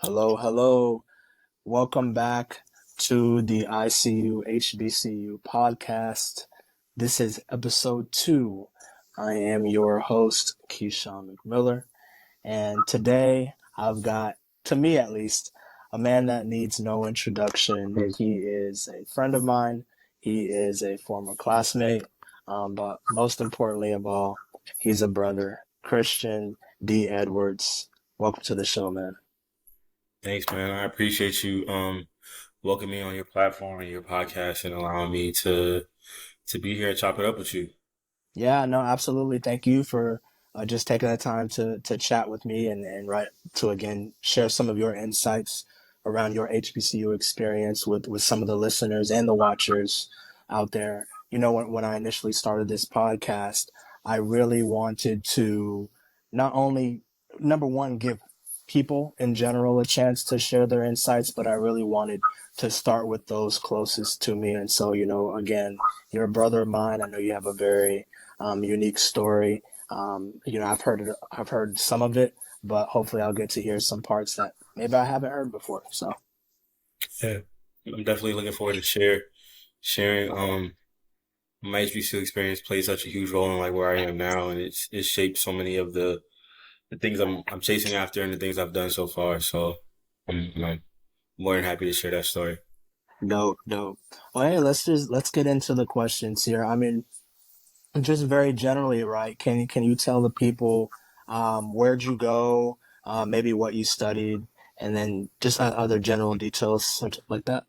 Hello, hello. Welcome back to the ICU HBCU podcast. This is episode 2. I am your host, Keyshawn McMiller, and today I've got, to me at least, a man that needs no introduction. He is a friend of mine. He is a former classmate, but most importantly of all, he's a brother, Christian D. Edwards. Welcome to the show, man. Thanks, man. I appreciate you welcoming me on your platform and your podcast and allowing me to be here and chop it up with you. Yeah, no, absolutely. Thank you for just taking the time to chat with me and right to again share some of your insights around your HBCU experience with some of the listeners and the watchers out there. When I initially started this podcast, I really wanted to not only, number one, give people in general a chance to share their insights, but I really wanted to start with those closest to me. And so, again, you're a brother of mine. I know you have a very unique story. I've heard some of it, but hopefully I'll get to hear some parts that maybe I haven't heard before. So Yeah, I'm definitely looking forward to sharing. My HBCU experience played such a huge role in like where I am now, and it's shaped so many of the things I'm chasing after and the things I've done so far. So I'm more than happy to share that story. dope, dope. Well, hey, let's get into the questions here. I mean, just very generally, right? Can you tell the people where'd you go, maybe what you studied, and then just other general details such like that?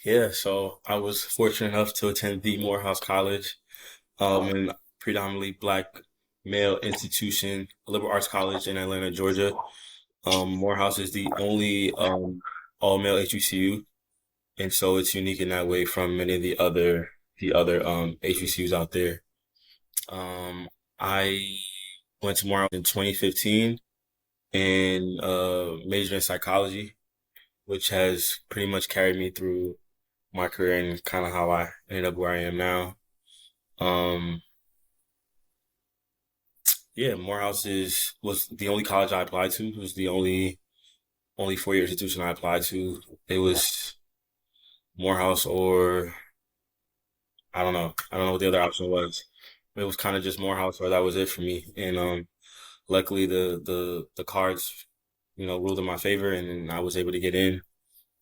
Yeah, so I was fortunate enough to attend the Morehouse College, an predominantly black male institution, a liberal arts college in Atlanta, Georgia. Morehouse is the only all male HBCU, and so it's unique in that way from many of the other HBCUs out there. I went to Morehouse in 2015 and majored in psychology, which has pretty much carried me through my career and kind of how I ended up where I am now. Um, yeah, was the only college I applied to. It was the only 4-year institution I applied to. It was Morehouse or I don't know what the other option was. It was kind of just Morehouse or that was it for me. And luckily the cards, ruled in my favor and I was able to get in.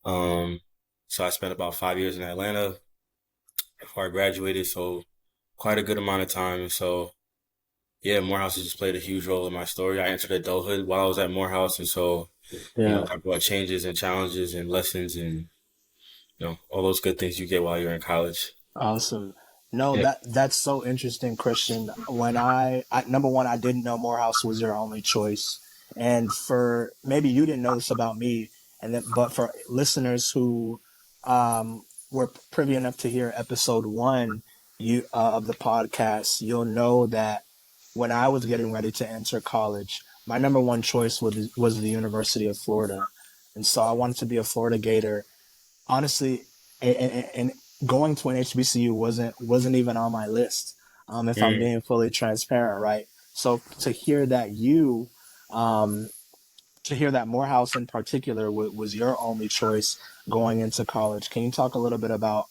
Um, so I spent about 5 years in Atlanta before I graduated, so quite a good amount of time. So yeah, Morehouse has just played a huge role in my story. I entered adulthood while I was at Morehouse, and so Yeah. talk about changes and challenges and lessons and all those good things you get while you're in college. Awesome. No, Yeah. that's so interesting, Christian. When I number one, I didn't know Morehouse was your only choice, and for maybe you didn't know this about me, and then but for listeners who were privy enough to hear episode 1 of the podcast, you'll know that when I was getting ready to enter college, my number one choice was the University of Florida, and so I wanted to be a Florida Gator honestly, and going to an HBCU wasn't even on my list. If I'm Mm. being fully transparent, right? So um, to hear that Morehouse in particular was your only choice going into college. Can you talk a little bit about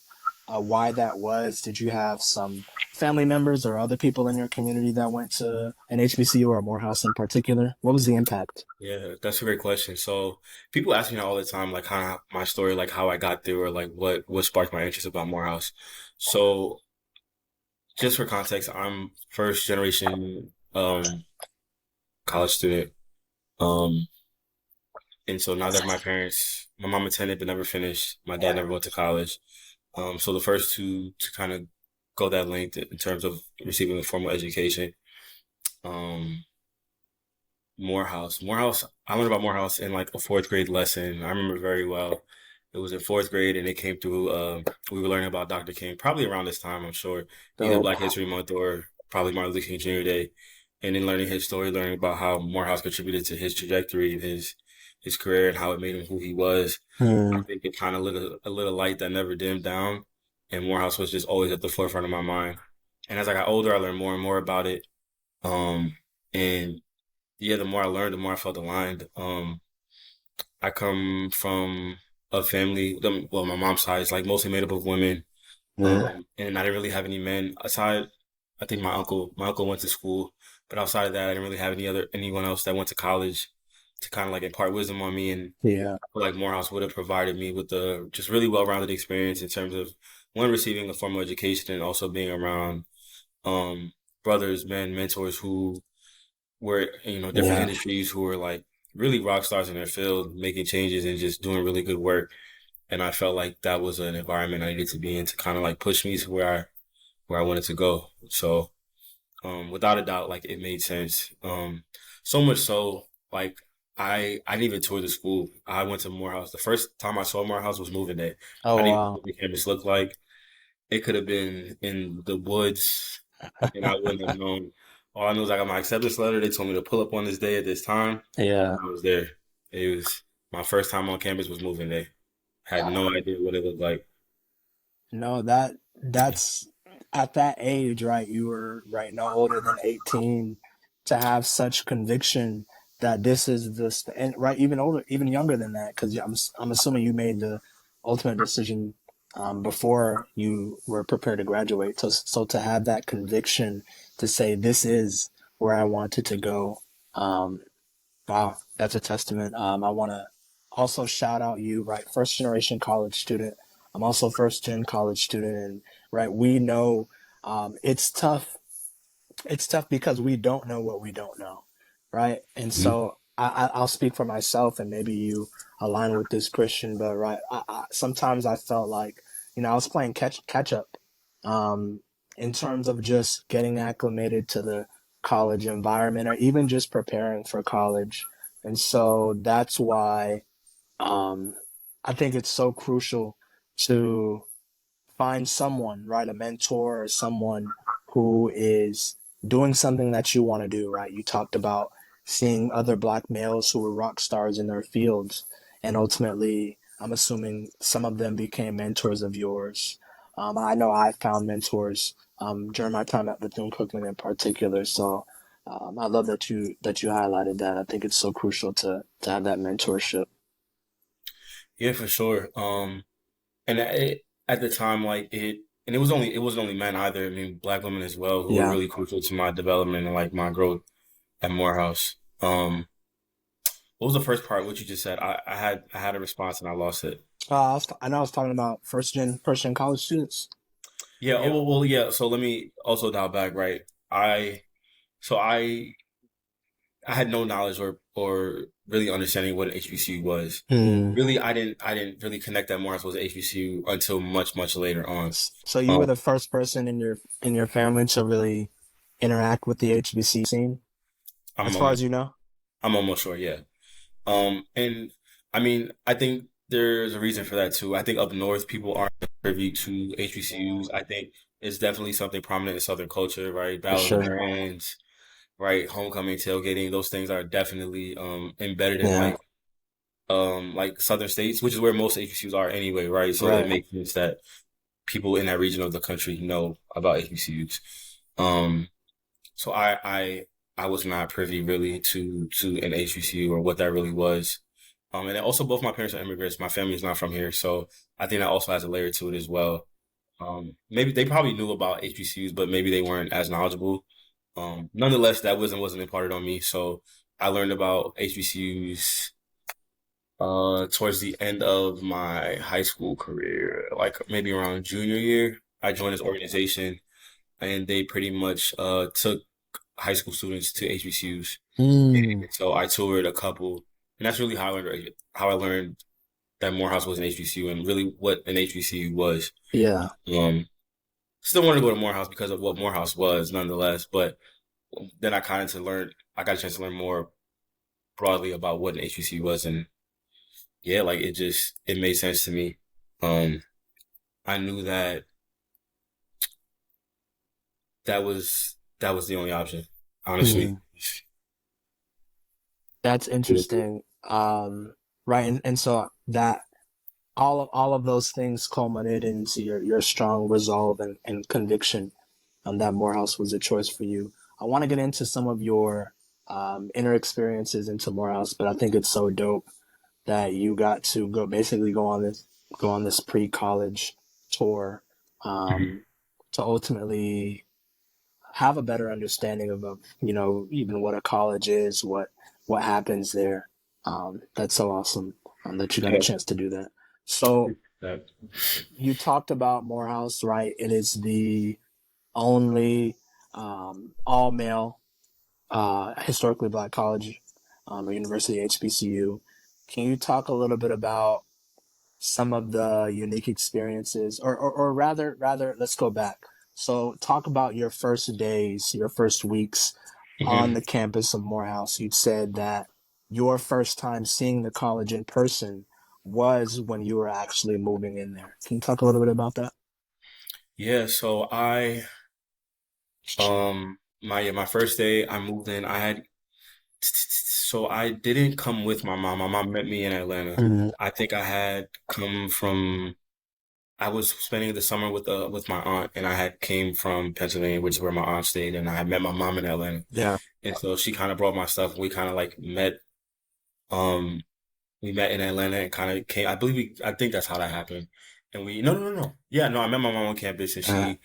why that was? Did you have some family members or other people in your community that went to an HBCU or Morehouse in particular? What was the impact? Yeah, that's a great question. So people ask me all the time, like kind of my story, like how I got there, or like what sparked my interest about Morehouse. So just for context, I'm first generation college student. Um, and so now that my mom attended but never finished, my dad never went to college. So the first two to kind of go that length in terms of receiving a formal education. Um, Morehouse. I learned about Morehouse in like a fourth grade lesson. I remember very well. It was in fourth grade, and it came through. We were learning about Dr. King, probably around this time, I'm sure, either Dope. Black History Month or probably Martin Luther King Jr. Day. And then learning his story, learning about how Morehouse contributed to his trajectory and his career and how it made him who he was. I Hmm. think it kind of lit a little light that never dimmed down, and Morehouse was just always at the forefront of my mind. And as I got older, I learned more and more about it. And yeah, the more I learned, the more I felt aligned. I come from a family, well, my mom's side is like mostly made up of women. Mm. And I didn't really have any men aside. I think my uncle went to school, but outside of that, I didn't really have anyone else that went to college to kind of like impart wisdom on me. And Yeah. I feel like Morehouse would have provided me with a just really well-rounded experience in terms of one, receiving a formal education and also being around um brothers, men, mentors who were, different Yeah. industries, who were like really rock stars in their field, making changes and just doing really good work. And I felt like that was an environment I needed to be in to kind of like push me to where I wanted to go. So, without a doubt, like it made sense. So much so, like I didn't even tour the school. I went to Morehouse. The first time I saw Morehouse was moving day. I Oh, didn't even know wow. what the campus looked like. It could have been in the woods, and I wouldn't have known. All I knew was I got my acceptance letter. They told me to pull up on this day at this time, Yeah. and I was there. It was my first time on campus was moving day. Had no idea what it looked like. No, that's at that age, right? You were right no older than 18 to have such conviction that this is and right even older, even younger than that, because I'm assuming you made the ultimate decision before you were prepared to graduate. So to have that conviction to say this is where I wanted to go, um, wow, that's a testament. I want to also shout out you, right? First generation college student. I'm also first gen college student, and right, we know it's tough. It's tough because we don't know what we don't know, right? And Mhm. so I'll speak for myself, and maybe you align with this, Christian. But right, sometimes I felt like I was playing catch up, um, in terms of just getting acclimated to the college environment, or even just preparing for college. And so that's why um, I think it's so crucial to find someone, right? A mentor or someone who is doing something that you want to do, right? You talked about seeing other black males who were rock stars in their fields. And ultimately, I'm assuming some of them became mentors of yours. I know I found mentors during my time at Bethune-Cookman in particular. So I love that you highlighted that. I think it's so crucial to have that mentorship. Yeah, for sure. And at the time, and it wasn't only men either. I mean, black women as well, who were Yeah. really crucial to my development and like my growth at Morehouse. What was the first part? What you just said? I had a response and I lost it. I know I was talking about first gen college students. Yeah. Oh well. Yeah. So let me also dial back. Right. I so I had no knowledge or really understanding what an HBCU was. Hmm. Really, I didn't really connect that Morehouse was an HBCU until much later on. So you were Um, the first person in your family to really interact with the HBCU scene, as I'm far almost as you know. I'm almost sure. Yeah. And I mean, I think there's a reason for that too. I think up north, people aren't privy to HBCUs. I think it's definitely something prominent in Southern culture, right? For Battle of the sure. Bands, right? Homecoming, tailgating, those things are definitely embedded in Yeah. like Southern states, which is where most HBCUs are anyway, right? So it Right. makes sense that people in that region of the country know about HBCUs. Um, so I was not privy really to an HBCU or what that really was. And then also both my parents are immigrants. My family is not from here, so I think that also has a layer to it as well. Maybe they probably knew about HBCUs, but maybe they weren't as knowledgeable. Nonetheless, that wisdom wasn't imparted on me, so I learned about HBCUs towards the end of my high school career, like maybe around junior year. I joined this organization, and they pretty much took high school students to HBCUs. Mm. So I toured a couple, and that's really how I learned that Morehouse was an HBCU and really what an HBCU was. Yeah. Um, Still wanted to go to Morehouse because of what Morehouse was, nonetheless. But then I got a chance to learn more broadly about what an HBCU was, and yeah, like it made sense to me. Um, I knew that that was the only option, honestly. Mm. That's interesting. Right. And so that all of those things culminated into your strong resolve and conviction that Morehouse was a choice for you. I want to get into some of your inner experiences into Morehouse, but I think it's so dope that you got to go on this pre-college tour, Mhm. um, to ultimately have a better understanding of you know even what a college is, what happens there. That's so awesome that you got a Yeah. chance to do that. So That- you talked about Morehouse, right? It is the only all male historically black college or university, HBCU. Can you talk a little bit about some of the unique experiences, or rather, let's go back. So, talk about your first days, your first weeks on Mhm. the campus of Morehouse. You said that your first time seeing the college in person was when you were actually moving in there. Can you talk a little bit about that? Yeah, so my first day I moved in, I didn't come with my mom. My mom met me in Atlanta. Mm, I think I had come from I was spending the summer with my aunt, and I had came from Pennsylvania, which is where my aunt stayed, and I had met my mom in Atlanta. yeah. And so she kind of brought my stuff. We kind of like um we met in Atlanta and kind of came. I think that's how that happened. And no. Yeah, no, I met my mom on campus, and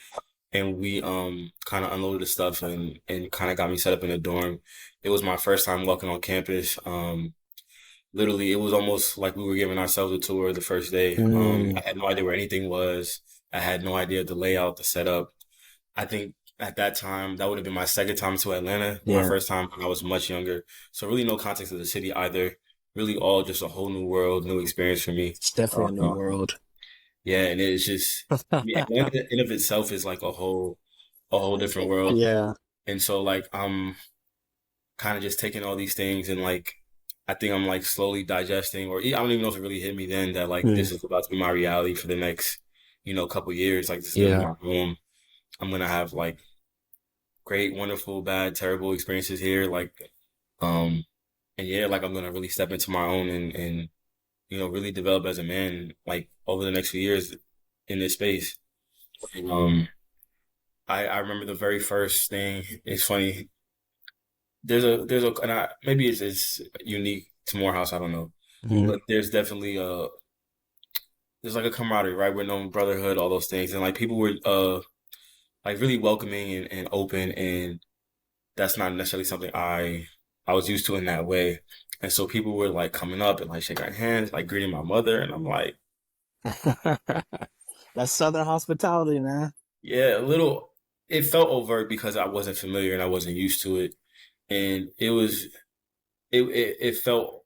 Uh, we kind of unloaded the stuff and kind of got me set up in a dorm. It was my first time walking on campus. Literally, it was almost like we were giving ourselves a tour the first day. mm, I had no idea where anything was. I had no idea the layout, the setup. I think at that time, that would have been my second time to Atlanta. My yeah. first time when I was much younger. So really no context of the city either. Really all just a whole new world, new experience for me. It's definitely a new Uh, world. yeah, and it's just, I mean, Atlanta in of itself is like a whole different world. Yeah. And so like I'm kind of just taking all these things and like I think I'm like slowly digesting, or I don't even know if it really hit me then that like Mm, this is about to be my reality for the next, couple years. Like this is gonna be yeah. my home. I'm gonna have like great, wonderful, bad, terrible experiences here. Um, and yeah, like I'm gonna really step into my own and really develop as a man like over the next few years in this space. And, I remember the very first thing. It's funny. And maybe it's unique to Morehouse. I don't know, Mm, but there's definitely there's like a camaraderie, right? We're known brotherhood, all those things, and like people were like really welcoming and open, and that's not necessarily something I was used to in that way. And so people were like coming up and like shaking our hands, like greeting my mother, and I'm like, That's Southern hospitality, man. yeah, a little. It felt overt because I wasn't familiar and I wasn't used to it, and it felt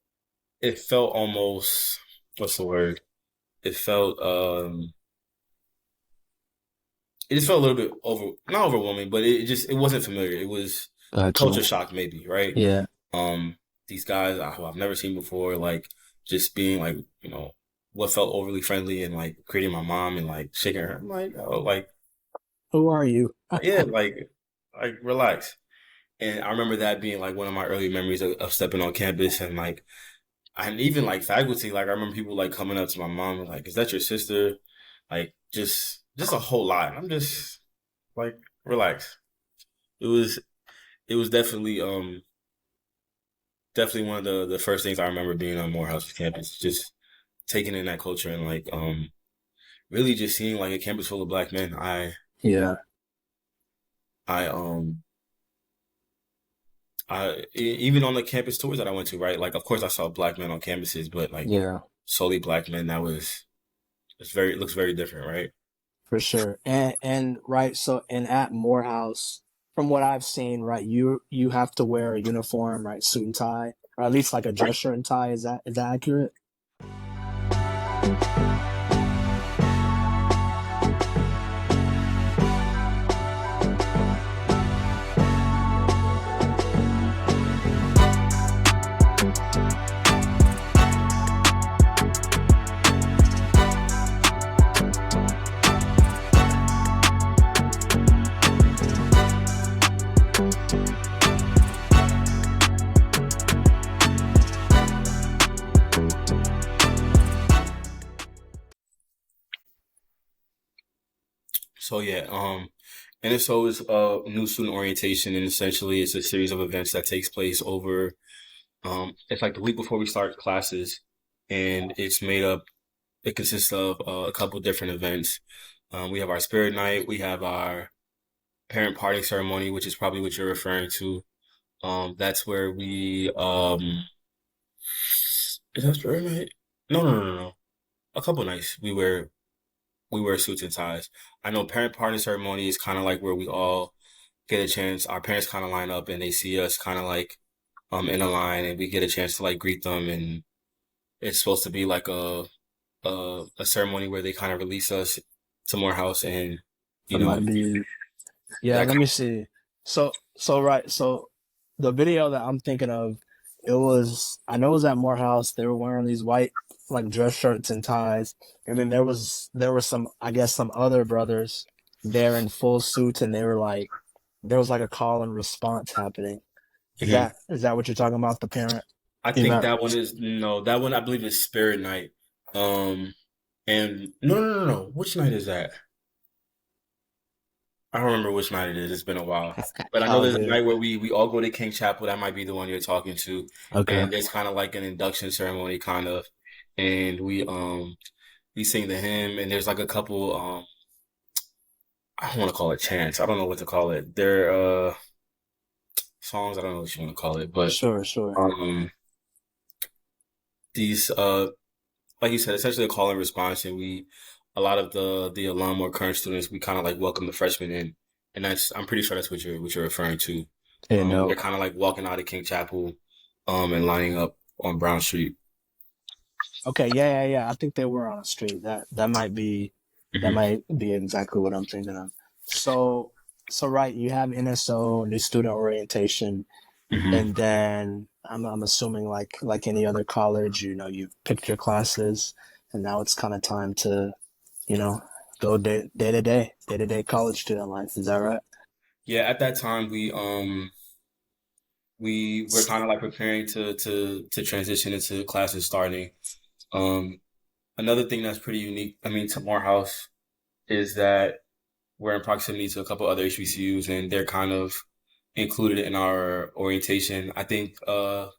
almost what's the word? It felt it just felt a little bit not overwhelming, but it wasn't familiar. It was Got you. culture shock maybe, right? Yeah. Um, these guys who I've never seen before, like just being like, what felt overly friendly and like greeting my mom and like shaking her. I'm like, oh, Who are you? yeah, like relax. And I remember that being like one of my early memories of stepping on campus and like, and even like faculty, like I remember people like coming up to my mom and like, is that your sister? Like just a whole lot. And I'm just like, relax. It was, it was definitely one of the first things I remember being on Morehouse campus, just taking in that culture and like really just seeing like a campus full of black men. Yeah. I even on the campus tours that I went to, right? Like of course I saw black men on campuses, but like Yeah. solely black men, it looks very different, right? For sure. And right, so and at Morehouse, from what I've seen, right, you have to wear a uniform, right, suit and tie, or at least like a dress shirt and tie. Is that accurate? So yeah, NSO is new student orientation, and essentially it's a series of events that takes place over it's like the week before we start classes, and it consists of a couple different events. We have our spirit night, we have our parent party ceremony, which is probably what you're referring to. That's where is that spirit night? No, no, no, no, no. A couple nights we wear suits and ties. I know parent party ceremony is kind of like where we all get a chance. Our parents kind of line up and they see us kind of like in a line, and we get a chance to like greet them, and it's supposed to be like a ceremony where they kind of release us to Morehouse, and you That know might be. Yeah, that let me see. So the video that I'm thinking of, it was I know it was at Morehouse. They were wearing these white like dress shirts and ties, and then there were some I guess some other brothers there in full suits, and they were like there was like a call and response happening. Mhm. Is that what you're talking about? The parent I think event? that one is no, that one I believe is Spirit Night. Um, and no, no, no, no. Which night is that? I don't remember which night it is. It's been a while. But I know Oh, there's a good. night where we all go to King Chapel. That might be the one you're talking to. Okay. And there's kind of like an induction ceremony, kind of. And we sing the hymn, and there's like a couple I don't want to call it chants. I don't know what to call it. They're songs. I don't know what you want to call it, but Sure, sure. um these like you said, essentially a call and response, and we a lot of the alum or current students we kind of like welcome the freshmen in, and that's I'm pretty sure that's what you're referring to. Yeah, no. They're kind of like walking out of King Chapel, and lining up on Brown Street. Okay, yeah. I think they were on a street. That Hmm. might be exactly what I'm thinking of. So so right, you have NSO, new student orientation, Hmm. and then I'm assuming like any other college, you know, you've picked your classes, and now it's kind of time to, you know, go day to day college student life. Is that right? Yeah, at that time we were kind of like preparing to transition into classes starting. Um, Another thing that's pretty unique, I mean, to Morehouse is that we're in proximity to a couple other HBCUs, and they're kind of included in our orientation. I think, if I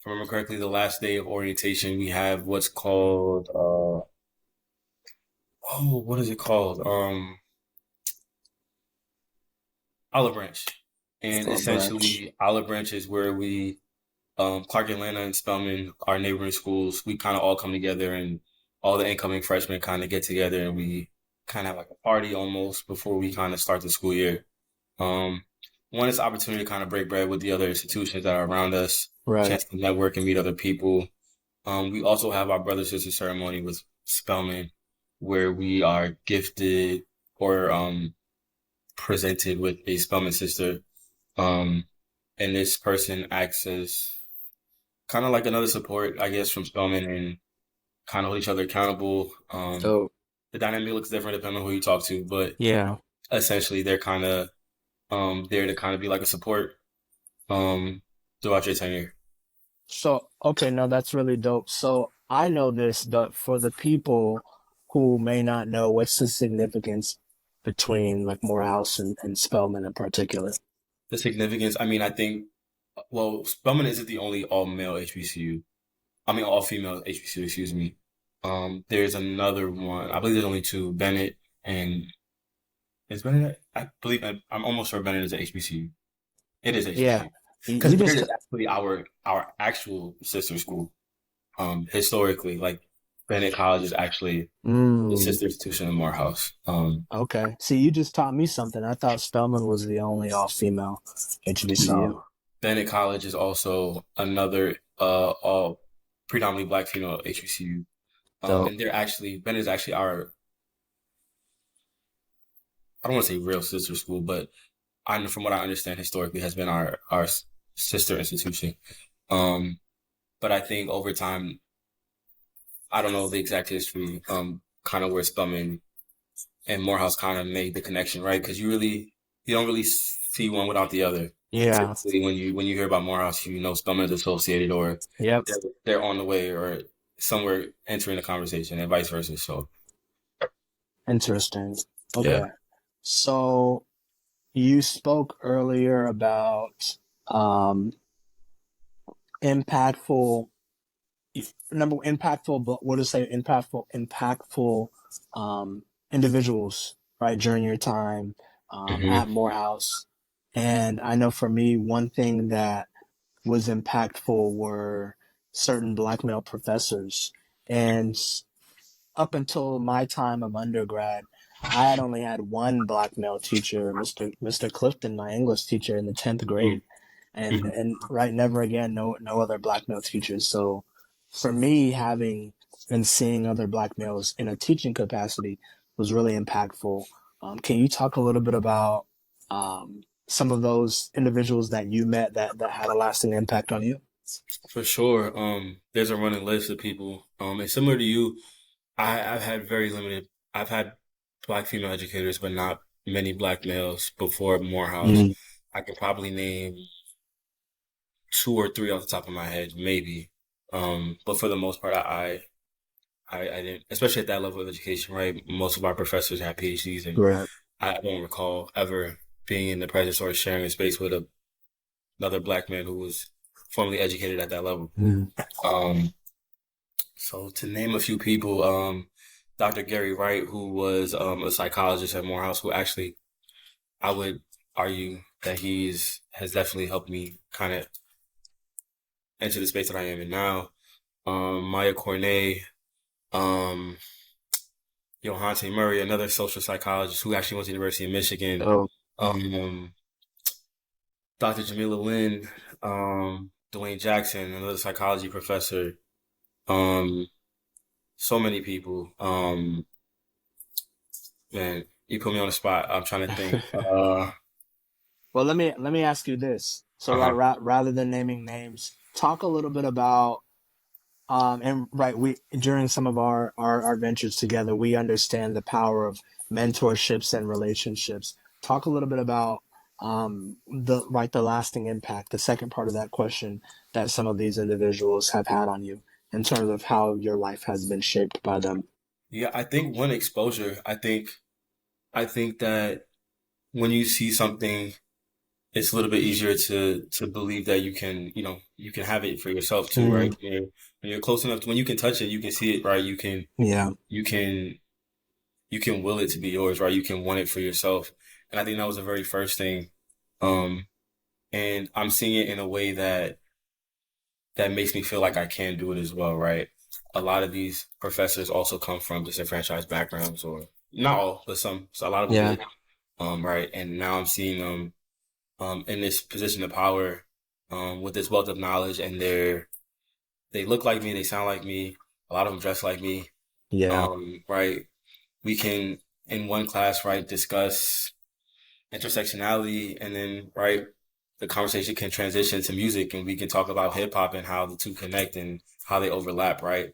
remember correctly, the last day of orientation, we have what's called, what is it called? Olive Branch. And For a branch. essentially, Olive Branch is where Clark Atlanta and Spelman, our neighboring schools, we kind of all come together, and all the incoming freshmen kind of get together, and we kind of have like a party almost before we kind of start the school year. Um, One is the opportunity to kind of break bread with the other institutions that are around us, Right. chance to network and meet other people. We also have our brother sister ceremony with Spelman, where we are gifted or presented with a Spelman sister. Um, and this person acts as kind of like another support, I guess, from Spelman, and kind of hold each other accountable. So The dynamic looks different depending on who you talk to, but yeah. essentially they're kind of there to kind of be like a support um, throughout your tenure. So, okay, no, that's really dope. So I know this, but for the people who may not know, what's the significance between like Morehouse and Spelman in particular? The significance, I mean, I think, well, Spelman isn't the only all male HBCU. I mean, all female HBCU, excuse me. There's another one. I believe there's only two. Bennett and is Bennett? I believe I'm almost sure Bennett is a HBCU. It is Yeah, HBCU because you Bennett just is actually our actual sister school. Historically, like Bennett College is actually the mm, sister institution of Morehouse. okay. See, you just taught me something. I thought Spelman was the only all female HBCU. No, Bennett College is also another all predominantly black female HBCU. So And they're actually Bennett is actually our I don't want to say real sister school, but I from what I understand historically has been our sister institution. Um, but I think over time, I don't know the exact history, kind of where Spelman and Morehouse kind of made the connection, right? Because you don't really see one without the other. yeah, Typically, when you hear about Morehouse, you know Spelman is associated, or yep, they're on the way, or somewhere entering the conversation, and vice versa. So interesting. yeah. Okay, so you spoke earlier about um, impactful number impactful, but what to say impactful um, individuals, right, during your time Hmm. at Morehouse. And I know for me, one thing that was impactful were certain black male professors. And up until my time of undergrad, I had only had one black male teacher, Mr. Clifton, my English teacher in the 10th grade. Hmm. And right, never again, no other black male teachers. So for me, having and seeing other black males in a teaching capacity was really impactful. Can you talk a little bit about some of those individuals that you met that had a lasting impact on you? For sure. There's a running list of people. And similar to you, I've had very limited. I've had black female educators, but not many black males before Morehouse. Mm, I could probably name two or three off the top of my head, maybe. But for the most part, I didn't, especially at that level of education, right? Most of our professors have PhDs, and right. I don't recall ever being in the presence or sharing a space with another black man who was formally educated at that level. Mm. Um, so to name a few people, Dr. Gary Wright, who was a psychologist at Morehouse, who actually I would argue that has definitely helped me kind of enter the space that I am in now. Maya Cornet, um, Johanne Murray, another social psychologist who actually went to the University of Michigan. Oh, Um, Dr. Jamila Lynn, Dwayne Jackson, another psychology professor. Um, so many people. Man, you put me on the spot. I'm trying to think. well, let me ask you this. So, right, Uh-huh. rather than naming names, talk a little bit about and right, we during some of our ventures together, we understand the power of mentorships and relationships. Talk a little bit about the lasting impact, the second part of that question that some of these individuals have had on you in terms of how your life has been shaped by them. Yeah, I think one exposure. I think that when you see something, it's a little bit easier to believe that you can have it for yourself too, Mm, right? When you're close enough to when you can touch it, you can see it, right? yeah, You can you can will it to be yours, right? You can want it for yourself. And I think that was the very first thing. Um, and I'm seeing it in a way that makes me feel like I can do it as well, right? A lot of these professors also come from disenfranchised backgrounds, or not all, but some. So a lot of them yeah, did, right? And now I'm seeing them in this position of power, with this wealth of knowledge, and they look like me, they sound like me. A lot of them dress like me, yeah, right? We can in one class, right, discuss intersectionality, and then right, the conversation can transition to music, and we can talk about hip hop and how the two connect and how they overlap, right?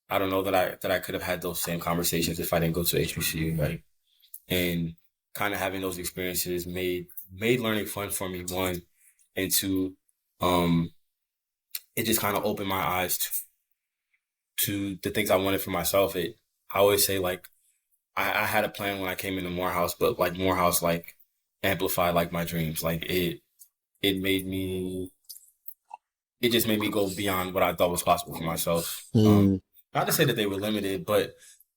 I don't know that I could have had those same conversations if I didn't go to HBCU, right? And kind of having those experiences made learning fun for me, one, and two, um, it just kind of opened my eyes to the things I wanted for myself. I always say like I had a plan when I came into Morehouse, but like Morehouse like amplified like my dreams. Like it made me it just made me go beyond what I thought was possible for myself. mm, Not to say that they were limited, but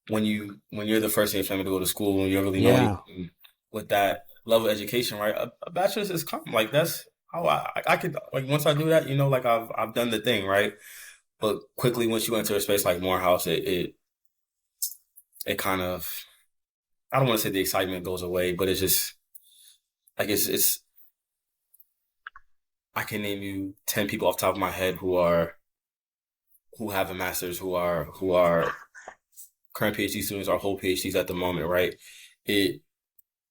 when you're the first in your family to go to school and you don't really know yeah. anything with that level of education, right? A bachelor's is come like that's how I could like once I do that, like I've done the thing, right? But quickly once you enter a space like Morehouse, it kind of I don't want to say the excitement goes away, but it's just like it's I can name you 10 people off the top of my head who have a master's, who are current PhD students or whole PhDs at the moment, right? It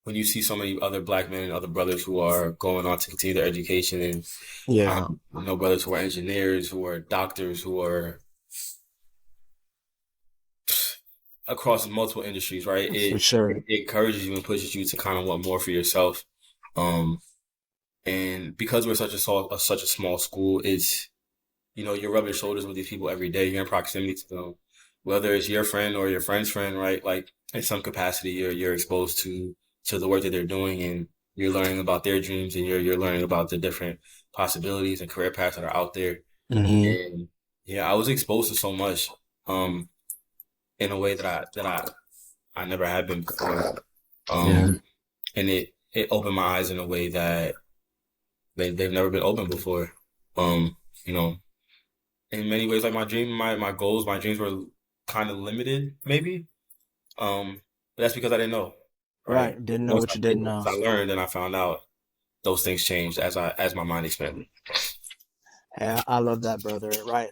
When you see so many other black men and other brothers who are going on to continue their education, and Yeah, brothers who are engineers, who are doctors, who are across multiple industries, right? for It sure. encourages you and pushes you to kind of want more for yourself. Um, and because we're such a small school, you're rubbing shoulders with these people every day. You're in proximity to them, whether it's your friend or your friend's friend, right? Like in some capacity, you're exposed to the work that they're doing, and you're learning about their dreams, and you're learning about the different possibilities and career paths that are out there. Hmm. And Yeah, I was exposed to so much, um, in a way I never had been before. Yeah. And it opened my eyes in a way that they've never been open before. Um, you know, in many ways, like my goals, my dreams were kind of limited, maybe. But that's because I didn't know, right? Right. Didn't know what you didn't Once know. I learned and I found out, those things changed as my mind expanded. Yeah, I love that, brother. Right.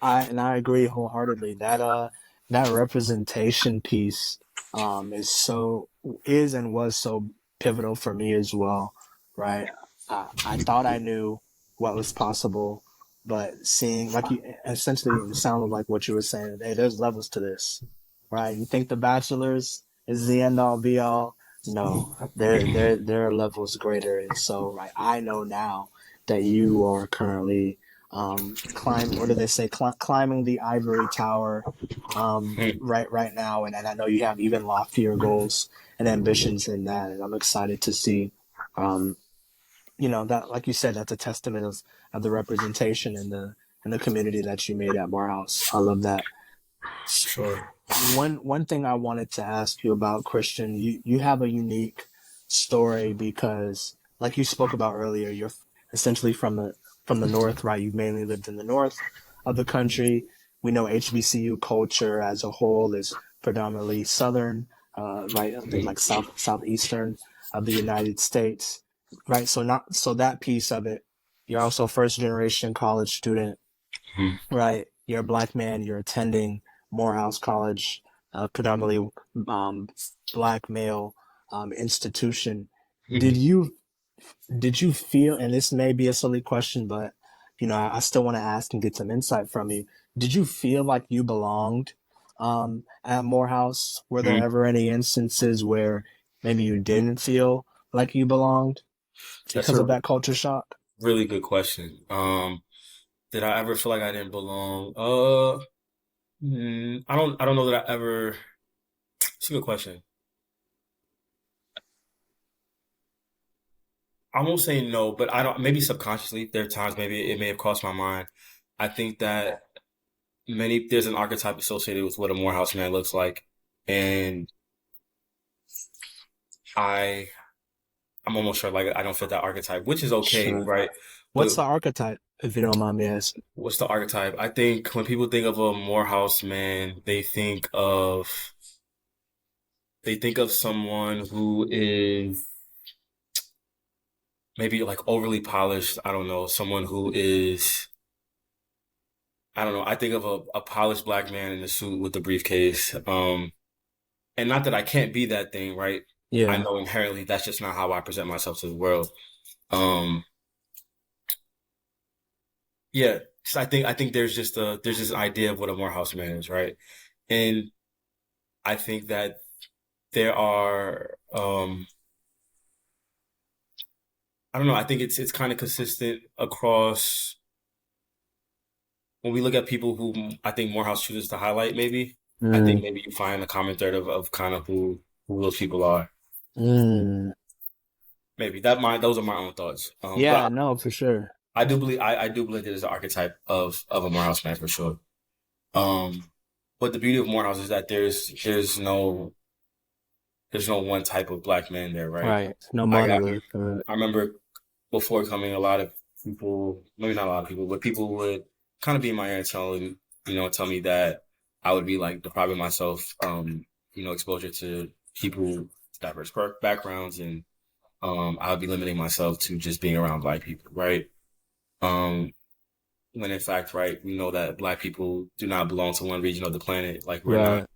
I agree wholeheartedly. That representation piece is and was so pivotal for me as well. Right. I thought I knew what was possible, but seeing like you essentially it sounded like what you were saying, hey, there's levels to this. Right. You think the bachelor's is the end all be all? No. There are levels greater. And so right, I know now that you are currently what do they say, climbing the ivory tower right now, and I know you have even loftier goals and ambitions in that, and I'm excited to see um, that, like you said, that's a testament of the representation in the community that you made at Morehouse. I love that. Sure. One thing I wanted to ask you about, Christian, you have a unique story because, like you spoke about earlier, you're essentially from the north, right? You've mainly lived in the north of the country. We know HBCU culture as a whole is predominantly southern, right? I think like southeastern of the United States, right? So that piece of it. You're also a first generation college student, Mhm. right? You're a black man. You're attending Morehouse College, predominantly um, black male institution. Did Mhm. you did you feel? And this may be a silly question, but I still want to ask and get some insight from you. Did you feel like you belonged at Morehouse? Were there Mhm. ever any instances where maybe you didn't feel like you belonged That's because a of that culture shock? really good question. Did I ever feel like I didn't belong? I don't know that I ever. It's a good question. I won't say no, but I don't. Maybe subconsciously, there are times maybe it may have crossed my mind. I think that there's an archetype associated with what a Morehouse man looks like, and I I'm almost sure like I don't fit that archetype, which is okay, Sure. right? What's But the archetype, if you don't mind me asking? what's the archetype? I think when people think of a Morehouse man, they think of someone who is maybe like overly polished. I don't know, someone who is I don't know. I think of a polished black man in a suit with a briefcase. And not that I can't be that thing, right? I Yeah. know inherently that's just not how I present myself to the world. Um, yeah, so I think there's this idea of what a Morehouse man is, right? And I think that there are I don't know, I think it's kind of consistent across when we look at people who I think Morehouse chooses to highlight, maybe. I think Mm, maybe you find a common thread of kind of who those people are. mm. Maybe those are my own thoughts. Yeah, no, for sure. I do believe there's an archetype of a Morehouse man for sure. Um, but the beauty of Morehouse is that there's no one type of black man there, right? Right. No I got monolith. I remember before coming, a lot of people, maybe not a lot of people, but people would kind of be in my ear and tell me that I would be like depriving myself, exposure to people, diverse backgrounds, and I would be limiting myself to just being around black people, right? Um, when in fact, right, we know that black people do not belong to one region of the planet. Like Right.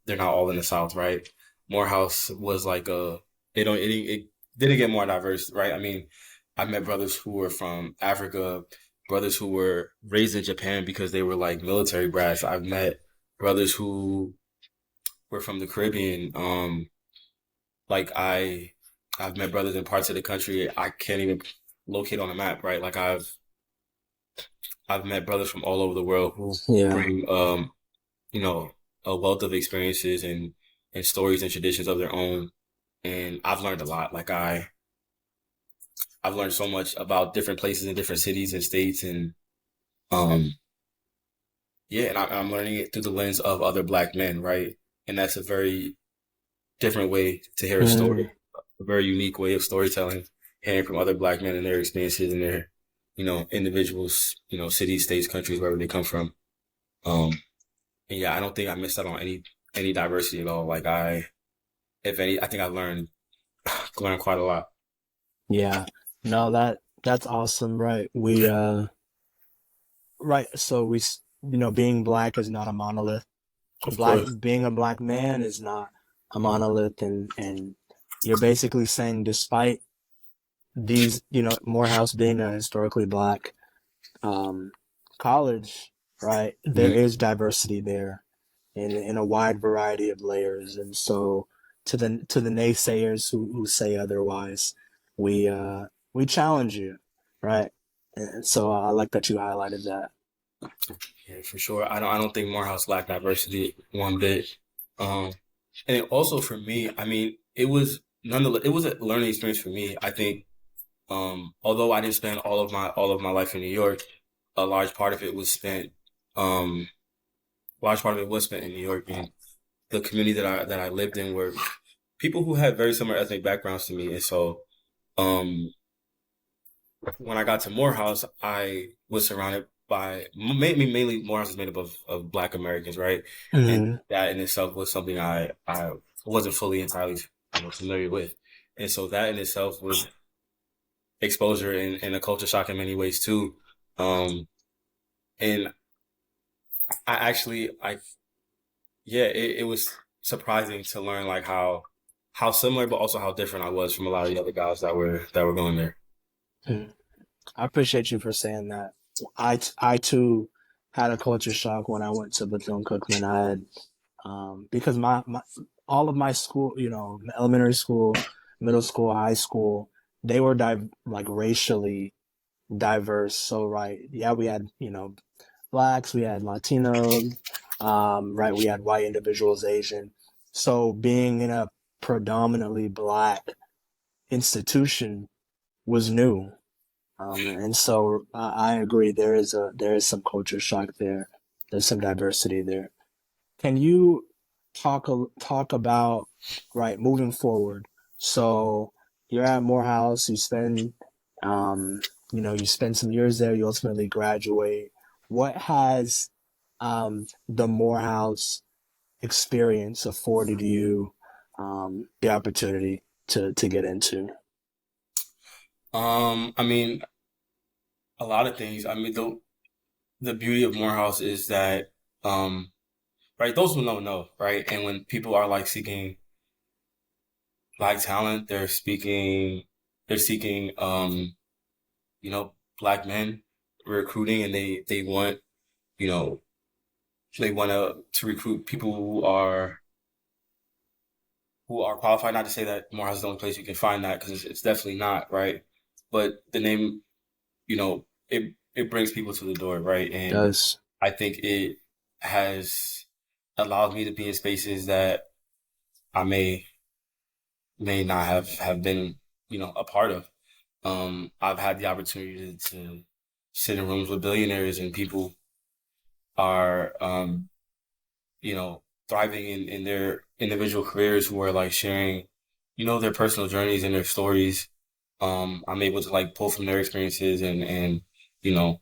they're not all in the South, right? Morehouse was like it didn't get more diverse, right? I mean, I met brothers who were from Africa, brothers who were raised in Japan because they were like military brats. I've met brothers who were from the Caribbean. Like I've met brothers in parts of the country I can't even locate on a map, right? Like I've met brothers from all over the world who Yeah. bring you know, a wealth of experiences and stories and traditions of their own. And I've learned a lot. I've learned so much about different places and different cities and states. And yeah, and I'm learning it through the lens of other Black men, right? And that's a very different way to hear a Mm, story, a very unique way of storytelling, hearing from other Black men and their experiences and their, individuals, cities, states, countries, wherever they come from. Um, and yeah, I don't think I missed out on any diversity at all. Like if any, I think I learned quite a lot. yeah. No, that's awesome, right? Right. So being black is not a monolith. Of course. Being a black man is not a monolith, and you're basically saying despite these, Morehouse being a historically black um, college, right? There Mhm. is diversity there in a wide variety of layers, and so to the naysayers who say otherwise, we challenge you, right? And so I like that you highlighted that. Yeah, for sure. I don't think Morehouse lacked diversity one bit. Um, and it also for me, I mean, it was a learning experience for me. I think, although I didn't spend all of my life in New York, a um, large part of it was spent in New York, and the community that I lived in were people who had very similar ethnic backgrounds to me, and so, um, when I got to Morehouse, I was surrounded by mainly Morehouse is made up of Black Americans, right? And Mhm. that in itself was something I wasn't fully entirely familiar with, and so that in itself was exposure and a culture shock in many ways too. And I actually I yeah, it was surprising to learn like how similar but also how different I was from a lot of the other guys that were going there. Mhm. I appreciate you for saying that. I too had a culture shock when I went to Bethune-Cookman. I had because my all of my school, elementary school, middle school, high school, they were like racially diverse. So right, yeah, we had blacks, we had Latinos, right, we had white individuals, Asian. So being in a predominantly black institution was new. And so I agree. There is some culture shock there. There's some diversity there. Can you talk about right moving forward? So you're at Morehouse. Um, you spend some years there. You ultimately graduate. What has the Morehouse experience afforded you the opportunity to get into? I mean, a lot of things. I mean, the beauty of Morehouse is that, um, right, those who know, right? And when people are like seeking Black talent, they're seeking, Black men recruiting, and they want, you know, they want to recruit people who are qualified. Not to say that Morehouse is the only place you can find that, because it's definitely not, right? But the name, it brings people to the door, right? And Does I think it has allowed me to be in spaces that I may not have been, a part of. I've had the opportunity to sit in rooms with billionaires, and people are, thriving in their individual careers, who are like sharing, their personal journeys and their stories. I'm able to like pull from their experiences and, you know,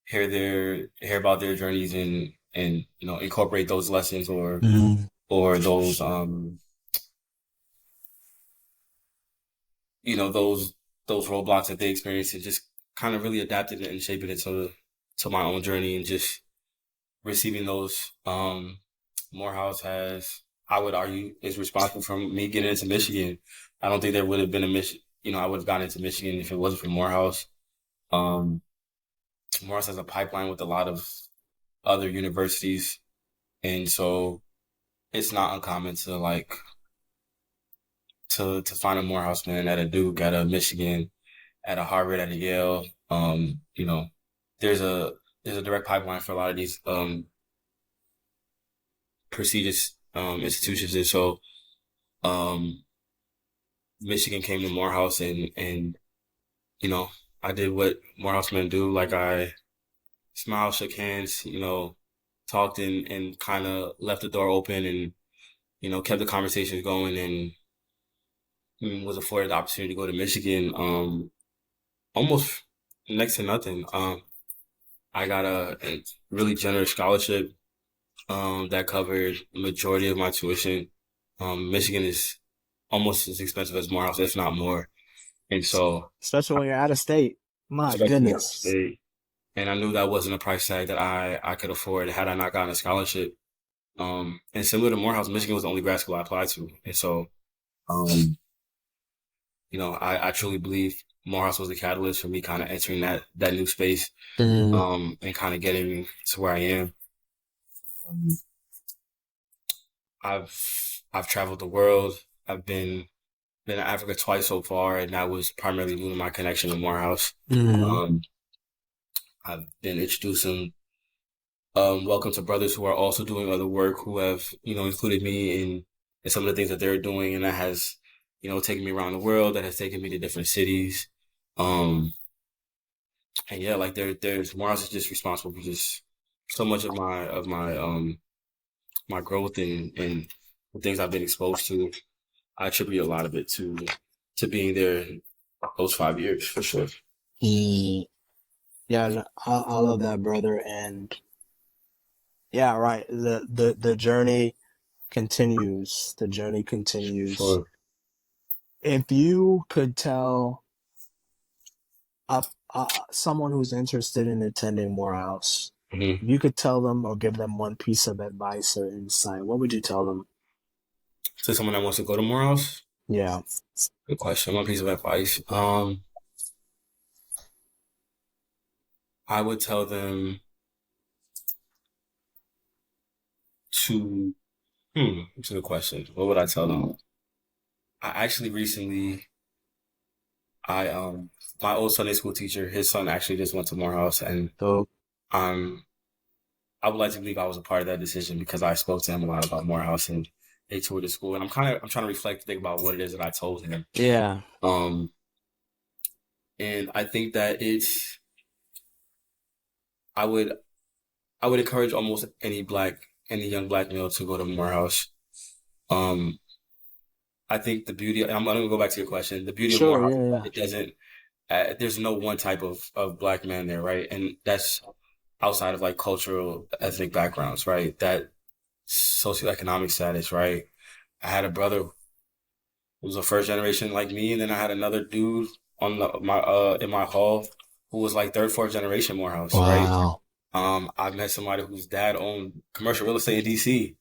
hear about their journeys and, incorporate those lessons Mhm. or those, those roadblocks that they experienced, and just kind of really adapted it and shaping it to my own journey, and just receiving those. Morehouse has, I would argue, is responsible for me getting into Michigan. I don't think there would have been a Mich I would have gotten into Michigan if it wasn't for Morehouse. Um, Morehouse has a pipeline with a lot of other universities, and so it's not uncommon to like to find a Morehouse man at a Duke, at a Michigan, at a Harvard, at a Yale. There's a there's a direct pipeline for a lot of these prestigious institutions, and so um, Michigan came to Morehouse, and you know I did what Morehouse men do. Like I smiled, shook hands, talked and kind of left the door open and, kept the conversations going and was afforded the opportunity to go to Michigan, almost next to nothing. I got a really generous scholarship, that covered the majority of my tuition. Michigan is almost as expensive as Morehouse, if not more. And so, Especially when you're out of state. My especially out of goodness. state, and I knew that wasn't a price tag that I could afford had I not gotten a scholarship. And similar to Morehouse, Michigan was the only grad school I applied to. And so, um, I truly believe Morehouse was the catalyst for me kind of entering that new space, Mm. and kind of getting to where I am. Um, I've traveled the world. I've been to Africa twice so far, and that was primarily due to my connection to Morehouse. Mm. Um, I've been introducing welcome to brothers who are also doing other work who have, included me in some of the things that they're doing. And that has, taken me around the world, that has taken me to different cities. Um, and yeah, like there's Mars is just responsible for just so much of my growth and the things I've been exposed to. I attribute a lot of it to being there those 5 years for sure. Mm. Yeah, no, I love that, brother. And yeah, right. The journey continues. The journey continues. Sure. If you could tell someone who's interested in attending Morehouse, Mm-hmm. if you could tell them or give them one piece of advice or insight, what would you tell them? To someone that wants to go to Morehouse, Yeah, good question. One piece of advice. I would tell them to, it's a good question. What would I tell them? I actually recently, I, my old Sunday school teacher, his son actually just went to Morehouse, and, so um, I would like to believe I was a part of that decision because I spoke to him a lot about Morehouse and they toured the school, and I'm trying to reflect, think about what it is that I told him. yeah, Um, and I think that I would, I would encourage almost any young black male to go to Morehouse. Um, I think the beauty, and I'm going to go back to your question. The beauty of sure, Morehouse, yeah, yeah, it doesn't, there's no one type of black man there, right? And that's outside of like cultural, ethnic backgrounds, right? That socioeconomic status, right? I had a brother who was a first generation like me, and then I had another dude on my in my hall who was like third, fourth generation Morehouse, right? wow, I met somebody whose dad owned commercial real estate in DC.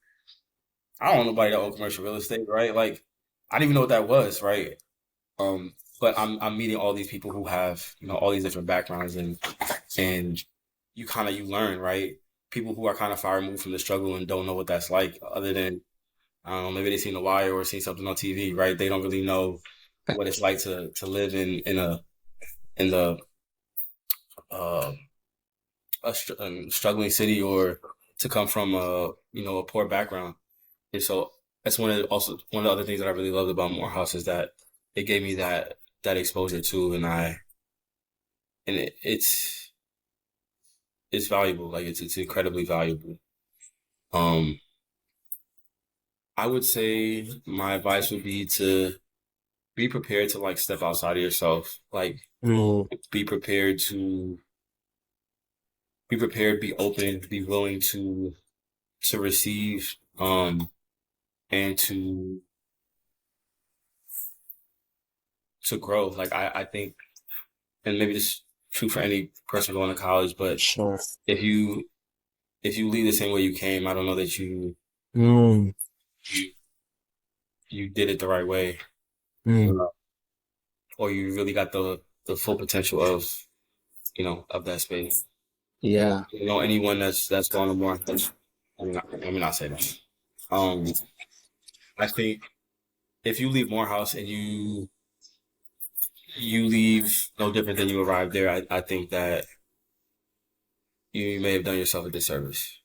I don't know nobody that owned commercial real estate, right? Like, I didn't even know what that was, right? But I'm meeting all these people who have, all these different backgrounds and you learn, right? People who are kind of far removed from the struggle and don't know what that's like, other than I don't know, maybe they seen The Wire or seen something on TV, right? They don't really know what it's like to live in the uh, struggling city or to come from a poor background. And so that's one of the other things that I really loved about Morehouse is that it gave me that exposure too, and it's valuable. Like it's incredibly valuable. Um, I would say my advice would be to be prepared to like step outside of yourself. Like mm, be prepared to be prepared, be open, be willing to receive, and to grow. Like I think, and maybe this is true for any person going to college, but sure, if you if you leave the same way you came, I don't know that mm, you, you did it the right way, mm, uh, or you really got the full potential of that space. yeah, Anyone that's gone to more, let me not say that. Um, I think if you leave Morehouse and you leave no different than you arrived there, I think that you may have done yourself a disservice.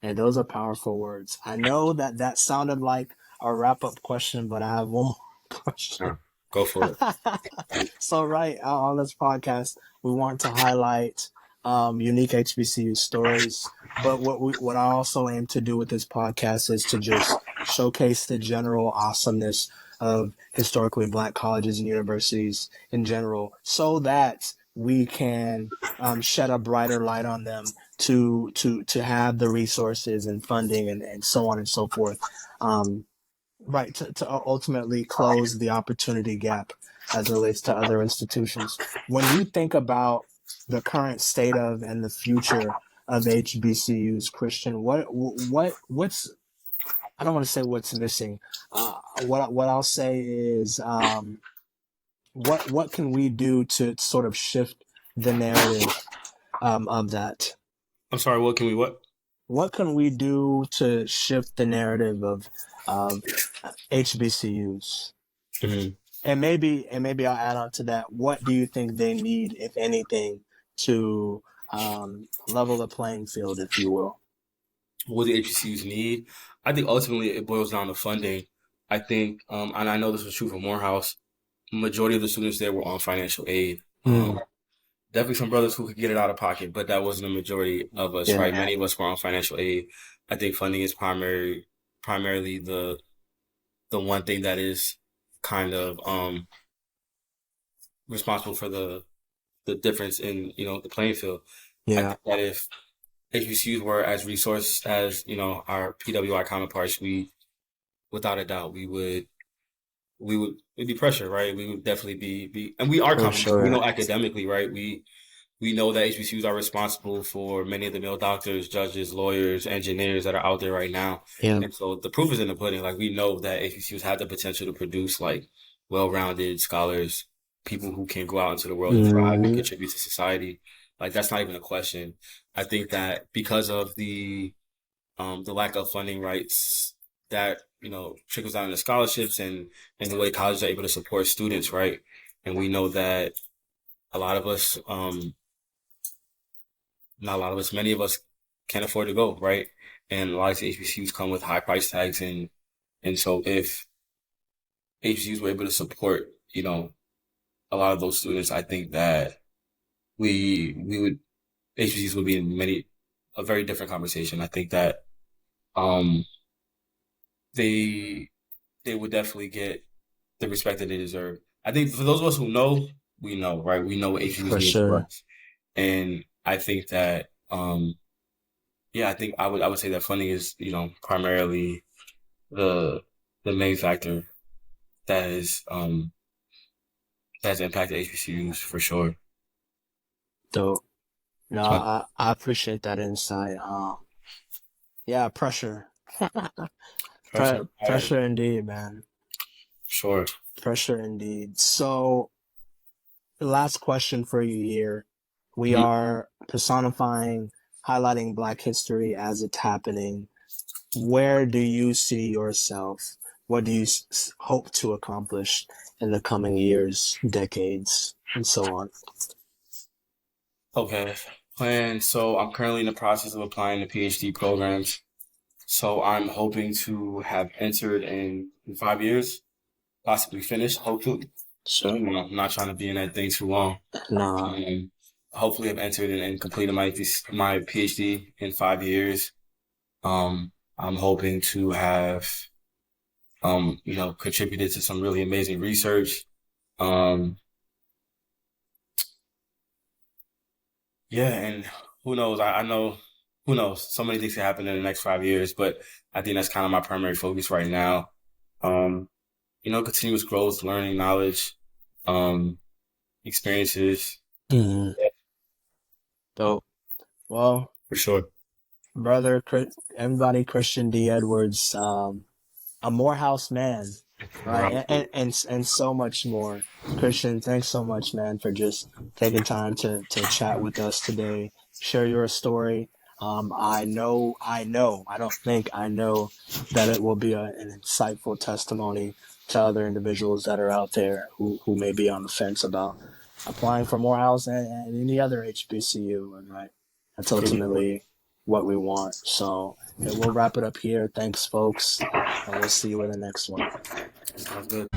and those are powerful words. I know that that sounded like a wrap up question, but I have one more question. Yeah, go for it. So, right on this podcast, we want to highlight unique HBCU stories. But what I also aim to do with this podcast is to just showcase the general awesomeness of historically Black colleges and universities in general, so that we can shed a brighter light on them to have the resources and funding and so on and so forth. Um, right, to ultimately close the opportunity gap as it relates to other institutions. When you think about the current state of and the future of HBCUs, Christian, what's I don't want to say what's missing. What I'll say is what can we do to sort of shift the narrative of that? I'm sorry, what can we what? What can we do to shift the narrative of HBCUs? Mhm. And maybe I'll add on to that. What do you think they need, if anything, to level the playing field, if you will? What the HBCUs need? I think ultimately it boils down to funding. I think, and I know this was true for Morehouse, majority of the students there were on financial aid. Mm, Definitely some brothers who could get it out of pocket, but that wasn't a majority of us, yeah, right? Many of us were on financial aid. I think funding is primarily the one thing that is kind of responsible for the difference in, the playing field. I yeah, think that if HBCUs were as resourced as, our PWI counterparts, without a doubt, it'd be pressure, right? We would definitely and we are for competition. We sure. know academically, right? We know that HBCUs are responsible for many of the male doctors, judges, lawyers, engineers that are out there right now. Yeah. And so the proof is in the pudding. Like, we know that HBCUs have the potential to produce like well-rounded scholars, people who can go out into the world and thrive and Hmm. contribute to society. Like, that's not even a question. I think that because of the lack of funding rights that, trickles down into scholarships and the way colleges are able to support students, right? And we know that a lot of us, not a lot of us, many of us can't afford to go, right? And a lot of these HBCUs come with high price tags, and so if HBCUs were able to support, a lot of those students, I think that we would HBCUs would be in a very different conversation. I think that um they they would definitely get the respect that they deserve. I think for those of us who know, we know, right? We know what HBCUs For mean to sure. us, and I think that yeah, I think I would say that funding is, primarily the the main factor that is that has impacted HBCUs for sure. Dope. No, So I appreciate that insight. Yeah, pressure. pressure, Pressure indeed, man. sure. Pressure indeed. So, the last question for you here. We Mhm. are personifying, highlighting Black history as it's happening. Where do you see yourself? What do you hope to accomplish in the coming years, decades, and so on? Okay. And so I'm currently in the process of applying to PhD programs. So I'm hoping to have entered in 5 years, possibly finished, hopefully. Sure. I'm not trying to be in that thing too long. Nah, Um, hopefully I've entered and completed my PhD in 5 years. I'm hoping to have, contributed to some really amazing research. Um, yeah, and who knows? I know, who knows? So many things can happen in the next 5 years, but I think that's kind of my primary focus right now. Um, continuous growth, learning, knowledge, um, experiences. mm, Yeah, dope. Well, for sure. brother, everybody, Christian D. Edwards, a Morehouse man, right? Right. And so much more. Christian, thanks so much, man, for just taking time to chat with us today, share your story. I don't think I know that it will be an insightful testimony to other individuals that are out there who may be on the fence about applying for Morehouse and any other HBCU. And right, that's ultimately what we want. So yeah, we'll wrap it up here. Thanks, folks, and we'll see you in the next one. Sounds good.